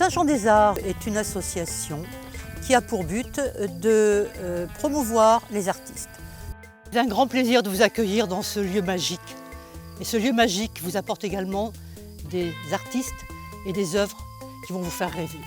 Saint-Jean-des-Arts est une association qui a pour but de promouvoir les artistes. C'est un grand plaisir de vous accueillir dans ce lieu magique. Et ce lieu magique vous apporte également des artistes et des œuvres qui vont vous faire rêver.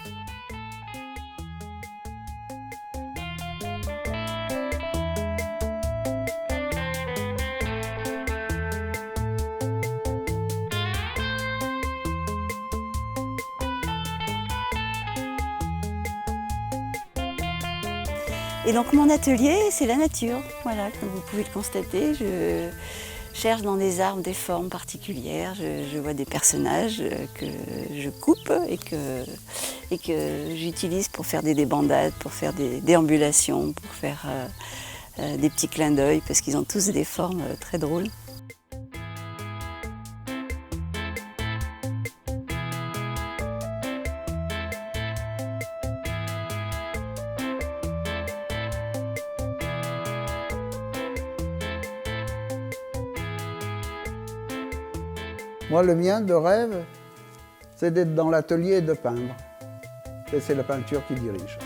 Et donc mon atelier, c'est la nature. Voilà, comme vous pouvez le constater, je cherche dans des arbres des formes particulières. Je vois des personnages que je coupe et que j'utilise pour faire des débandades, pour faire des déambulations, pour faire des petits clins d'œil, parce qu'ils ont tous des formes très drôles. Moi, le mien de rêve, c'est d'être dans l'atelier et de peindre. Et c'est la peinture qui dirige.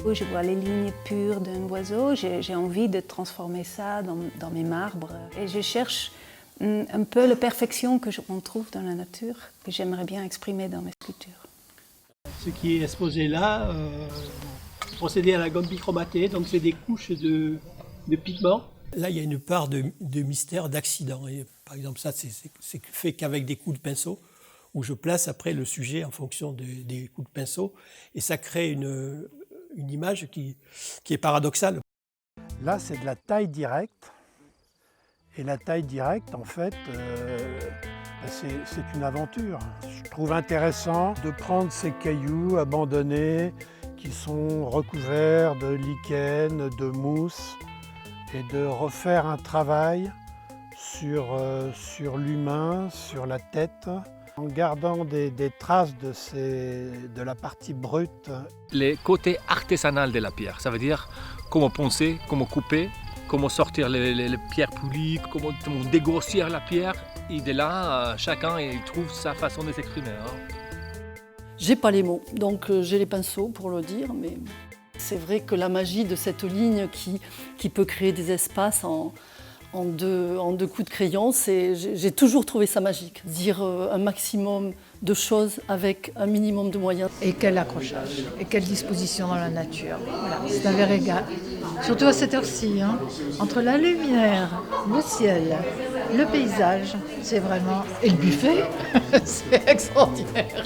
Je vois les lignes pures d'un oiseau, j'ai envie de transformer ça dans mes marbres. Et je cherche un peu la perfection que on trouve dans la nature, que j'aimerais bien exprimer dans mes sculptures. Ce qui est exposé là, procédé à la gomme bichromatée, donc c'est des couches de pigments. Là, il y a une part de mystère, d'accident. Par exemple, ça, c'est fait qu'avec des coups de pinceau, où je place après le sujet en fonction des coups de pinceau, et ça crée une image qui est paradoxale. Là, c'est de la taille directe. Et la taille directe, en fait, c'est une aventure. Je trouve intéressant de prendre ces cailloux abandonnés qui sont recouverts de lichen, de mousse, et de refaire un travail sur l'humain, sur la tête, en gardant des traces de la partie brute. Le côté artisanal de la pierre, ça veut dire comment poncer, comment couper, comment sortir les pierres polies, comment dégrossir la pierre. Et de là, chacun il trouve sa façon de s'exprimer. J'ai pas les mots, donc j'ai les pinceaux pour le dire, mais c'est vrai que la magie de cette ligne qui peut créer des espaces en deux coups de crayon, j'ai toujours trouvé ça magique. Dire un maximum de choses avec un minimum de moyens. Et quel accrochage, et quelle disposition dans la nature. Voilà, c'est un vrai régal. Surtout à cette heure-ci, hein, entre la lumière, le ciel, le paysage, c'est vraiment... Et le buffet, c'est extraordinaire.